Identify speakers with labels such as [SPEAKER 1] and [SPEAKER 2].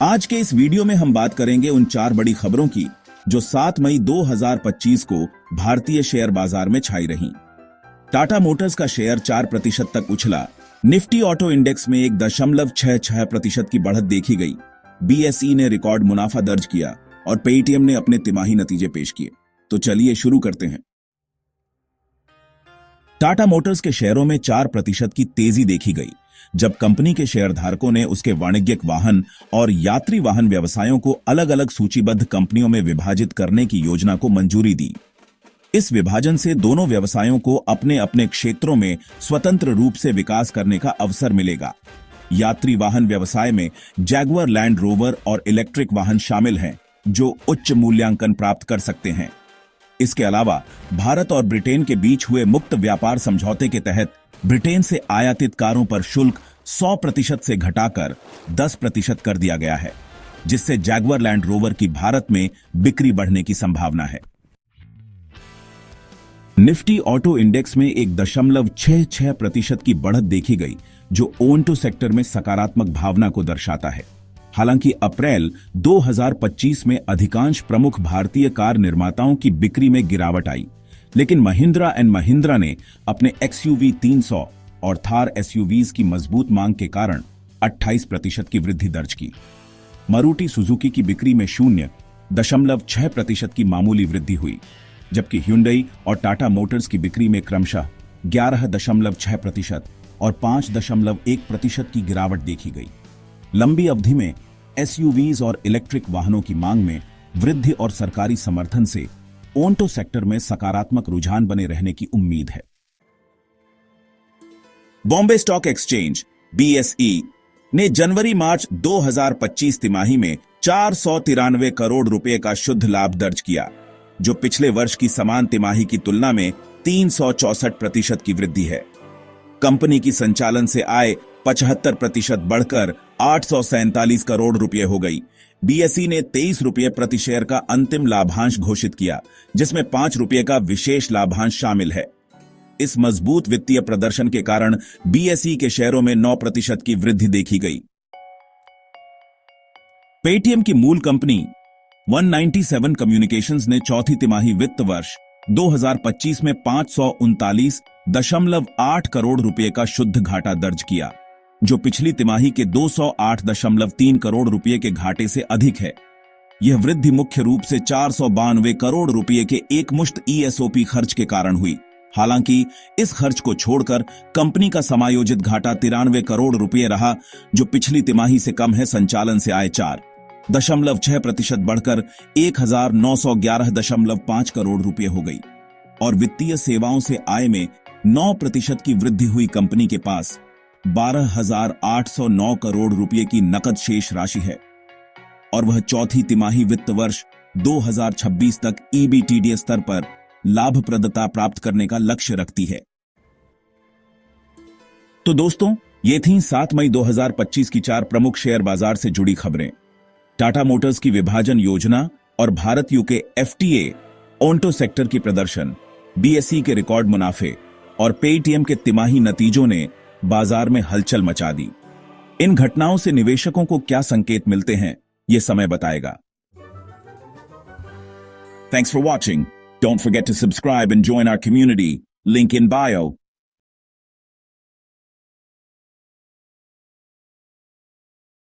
[SPEAKER 1] आज के इस वीडियो में हम बात करेंगे उन 4 बड़ी खबरों की जो 7 मई 2025 को भारतीय शेयर बाजार में छाई रहीं। टाटा मोटर्स का शेयर 4% तक उछला। निफ्टी ऑटो इंडेक्स में 1.66% की बढ़त देखी गई। बीएसई ने रिकॉर्ड मुनाफा दर्ज किया और पेटीएम ने अपने तिमाही नतीजे पेश किए। तो चलिए शुरू करते हैं। टाटा मोटर्स के शेयरों में 4% की तेजी देखी गई, जब कंपनी के शेयरधारकों ने उसके वाणिज्यिक वाहन और यात्री वाहन व्यवसायों को अलग अलग सूचीबद्ध कंपनियों में विभाजित करने की योजना को मंजूरी दी। इस विभाजन से दोनों व्यवसायों को अपने अपने क्षेत्रों में स्वतंत्र रूप से विकास करने का अवसर मिलेगा। यात्री वाहन व्यवसाय में जैगुआर लैंड रोवर और इलेक्ट्रिक वाहन शामिल हैं, जो उच्च मूल्यांकन प्राप्त कर सकते हैं। इसके अलावा भारत और ब्रिटेन के बीच हुए मुक्त व्यापार समझौते के तहत ब्रिटेन से आयातित कारों पर शुल्क 100% से घटाकर 10% कर दिया गया है, जिससे जैगुआर लैंड रोवर की भारत में बिक्री बढ़ने की संभावना है। निफ्टी ऑटो इंडेक्स में 1.66% की बढ़त देखी गई, जो ओंटो सेक्टर में सकारात्मक भावना को दर्शाता है। हालांकि अप्रैल 2025 में अधिकांश प्रमुख भारतीय कार निर्माताओं की बिक्री में गिरावट आई, लेकिन महिंद्रा एंड महिंद्रा ने अपने XUV 300 और थार SUVs की मजबूत मांग के कारण 28% की वृद्धि दर्ज की। मारुति सुजुकी की बिक्री में 0.6% की मामूली वृद्धि हुई, जबकि Hyundai और टाटा मोटर्स की बिक्री में क्रमशः 11.6% और 5.1% की गिरावट देखी गई। लंबी अवधि में SUVs और इलेक्ट्रिक वाहनों की मांग में वृद्धि और सरकारी समर्थन से ओंटो सेक्टर में सकारात्मक रुझान बने रहने की उम्मीद है। बॉम्बे स्टॉक एक्सचेंज BSE ने जनवरी-मार्च 2025 तिमाही में 493 करोड़ रुपए का शुद्ध लाभ दर्ज किया, जो पिछले वर्ष की समान तिमाही की तुलना में 364% की वृद्धि है। कंपनी की संचालन से आय 75% बढ़कर 847 करोड़ रुपए हो गई। BSE ने 23 रुपये प्रति शेयर का अंतिम लाभांश घोषित किया, जिसमें 5 रुपये का विशेष लाभांश शामिल है। इस मजबूत वित्तीय प्रदर्शन के कारण BSE के शेयरों में 9% की वृद्धि देखी गई। पेटीएम की मूल कंपनी 197 कम्युनिकेशंस ने चौथी तिमाही वित्त वर्ष 2025 में 539.8 करोड़ रुपए का शुद्ध घाटा दर्ज किया, जो पिछली तिमाही के 208.3 करोड़ रुपए के घाटे से अधिक है। यह वृद्धि मुख्य रूप से 492 करोड़ रुपए के एकमुश्त ESOP खर्च के कारण हुई। हालांकि इस खर्च को छोड़कर कंपनी का समायोजित घाटा 93 करोड़ रुपए रहा, जो पिछली तिमाही से कम है। संचालन से आय 4.6% बढ़कर 1911.5 करोड़ रुपए हो गई और वित्तीय सेवाओं से आय में 9% की वृद्धि हुई। कंपनी के पास 12,809 करोड़ रुपए की नकद शेष राशि है और वह चौथी तिमाही वित्त वर्ष 2026 तक EBITDA स्तर पर लाभप्रदता प्राप्त करने का लक्ष्य रखती है। तो दोस्तों, ये थीं 7 मई 2025 की 4 प्रमुख शेयर बाजार से जुड़ी खबरें। टाटा मोटर्स की विभाजन योजना और Bharat UK FTA, onto sector की प्रदर्शन, BSE के रिकॉर्ड मुनाफे और पेटीएम के तिमाही नतीजों ने बाजार में हलचल मचा दी। इन घटनाओं से निवेशकों को क्या संकेत मिलते हैं, यह समय बताएगा। Thanks for watching. Don't forget to subscribe and join our community. Link in bio.